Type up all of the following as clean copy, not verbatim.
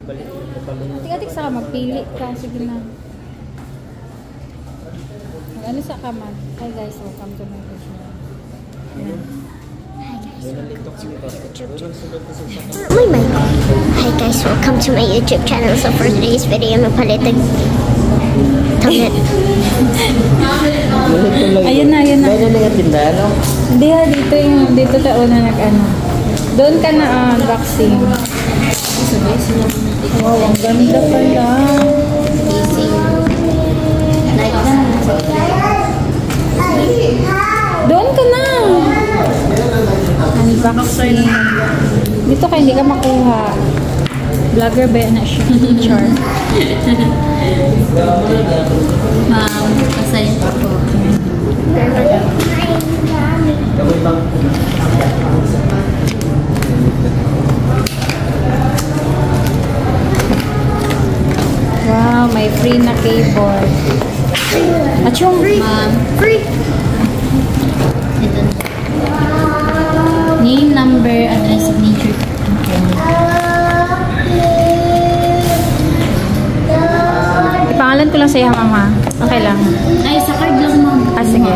Atik-atik sa magpili ka. Sige na. Ano sa kamad? Hi guys, welcome to my channel. Hi guys, welcome to my YouTube channel. So for today's video, magpalitag thumbnail. Ayun na, ayun na. Mayroon na yung tindahan, no? Hindi ha, dito taon na nag-ano. Doon ka na vaccine. Wow, ang ganda pala. Doon ka na. Unboxing. Dito ka, hindi ka makuha. Vlogger ba na siya? Char. Ma'am, masaya ako. Wow, may free na keyboard. At yung Free! Free! Ito. Name, number, address, signature. ipangalan ko lang sa'yo, mama. Okay lang. Ay, sa card lang, ma'am. Ah, sige.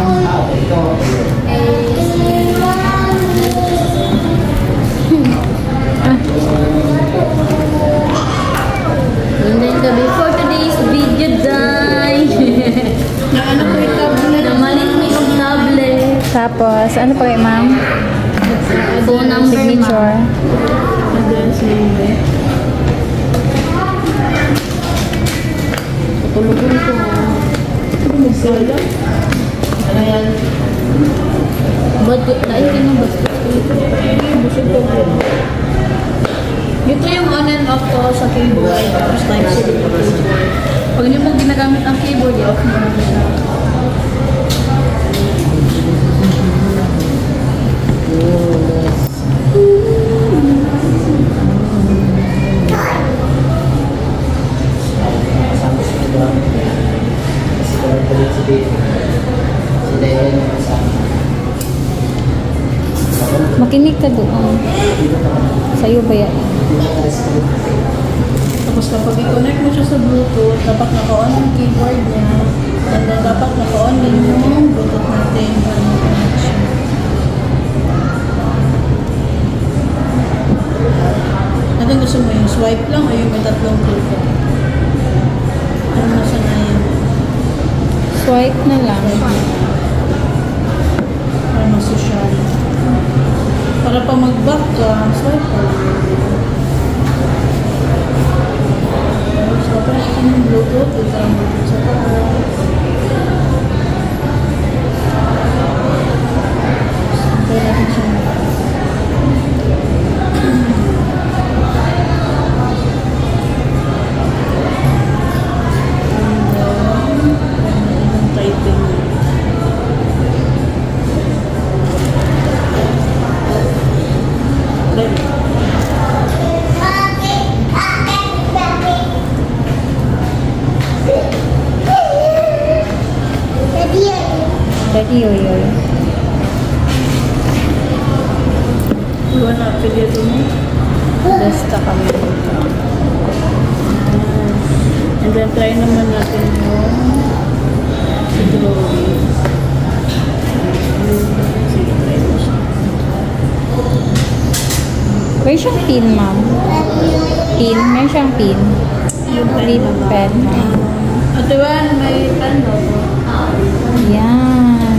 Ganda yung gabi for today's video, day. Ano po yung tablet? Namalit mo yung tablet. Tapos, ano pa kayo, ma'am? Phone number, Signature. Address number. Patulugan ko. Magsala. Ayan. Ba't lain ka ng basket? Busog ko ko. Ito yung on and off ko sa keyboard. Tapos type-C dito. Pag hindi mo ginagamit ang keyboard, i-off mo na siya. Makinig ka doon. Sa'yo ba yan? Tapos kapag i-connect mo siya sa Bluetooth, dapat naka-on ang keyboard niya. And then dapat naka-on din yung Bluetooth natin. Ano gusto mo yung swipe lang o yung may tatlong Bluetooth? Ano nasa na yun? Swipe na lang. Para masosyal. Para pa mag-back ka, swipe ka lang. So, kapag ito yung Bluetooth, ito ang Bluetooth sa taas. Pwede natin siya. Typing. Ready, yoy. Wala na affiliate mo. Basta kami. And then try naman natin yung si drawing. Sige, try mo siya. May siyang pin, ma'am. Pin? May siyang pin. Yung Pin, pen, ma'am. At diba, may pen mo. Yan.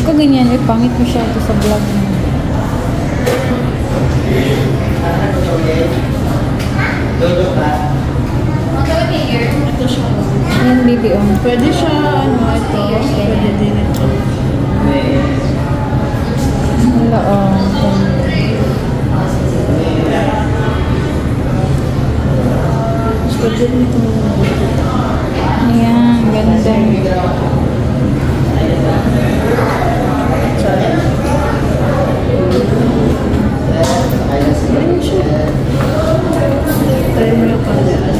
Kung ganyan, pangit mo siya ito sa vlog mo. Ito siya. Yan, baby, oh. Pwede siya, ito. Pwede din ito. Wala, oh. Mas pwede din ito. Ayan, ganda. Try mo yung pangalan.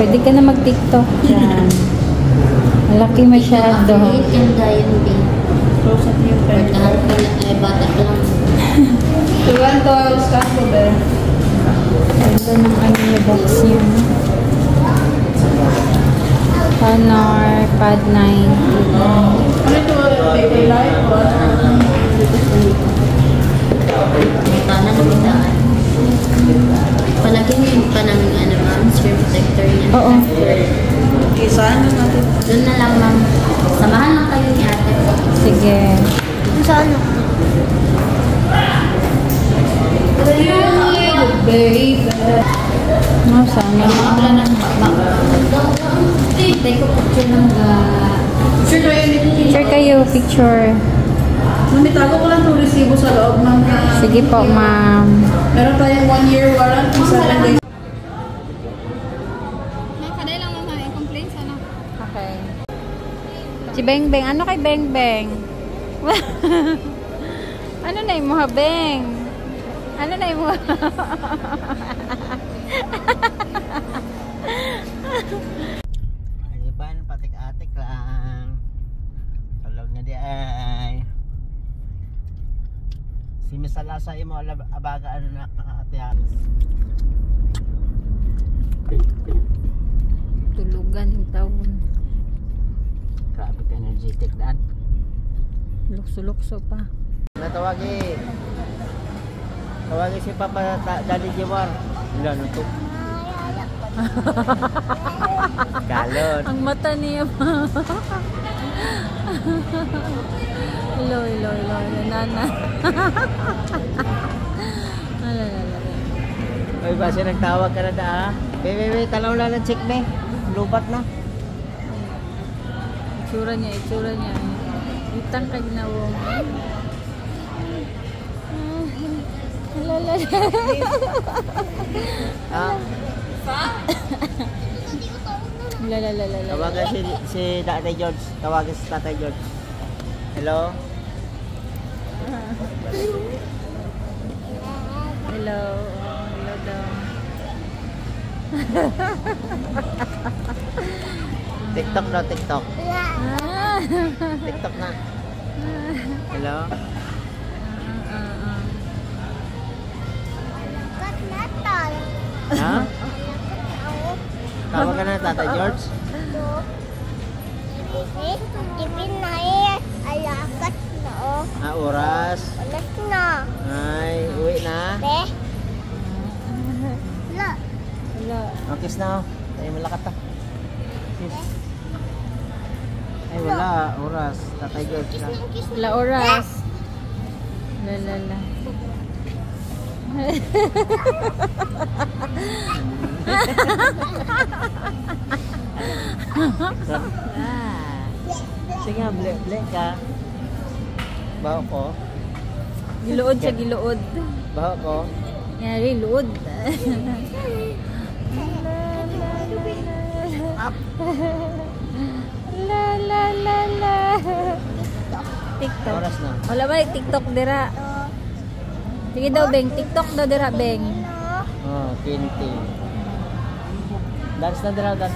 Pwede ka na mag-TikTok dyan. Malaki masyado. Affiliate and Diane B. Close up yung pen. Pagkaharap ka na, ay bata ka lang. Tuwan to, scan ko ba? Ganda ng ano box niya. Honor, pad 9. Ano ito? Paper light? May kanan na may daan. Palagyan yung pa ng ano, ma'am, screen protector niya. Oo. Isa na natin. Doon na lang, ma'am. Samahan lang kayo ni ate. Sige. Saan? Baby. No, sana. Wala na. Take ko picture ng Sure kayo ni Picture kayo, picture. Mamitago ko lang itong resibo sa loob ng... Sige po, ma'am. Meron tayong 1 year warranty, 7 days. Nakaday lang mo i-complain sana. Okay. Si Beng Beng, ano kay Beng Beng? Ano na yung mga Beng? Ano na yung mga... Iban patik-atik lang. Tulog na di ay. Si Misalasa imo abaga ano na ate. Tulugan yung taon. Grabe ka energetic daan. Lukso-lukso pa. Natawagi. Tawagi si Papa Daddy Jewar. Wala na to. Galon. Ang mata niya pa. Hello, hello, hello, hello, nana. Oy, base nagtawag ka na da ah. Bebe, talaw lang ng check me. Lubat na. Itsura niya, itsura niya. Itang kagnawo. Lala. Ah, Lala. tawagan si Tatay George. Tawagan si Tatay George. Hello? Hello. Hello daw. TikTok daw, TikTok. TikTok na. Hello? Ha? Tawag ka na Tatay George? Ah, oras. Ay, uwi na. Hello. Kiss na. Ay, malakat ta. Kiss. Ay, wala. Oras. Tatay George na. La oras. Lala. Sige nga, blek ka. Baho ko. Giluod siya, giluod. Baho ko. Yari, luod. Up. La. TikTok. Oras na. Wala ba yung TikTok dira? Sige daw, Beng. TikTok daw dira, Beng. Oh, 20. Dance na dira, dance.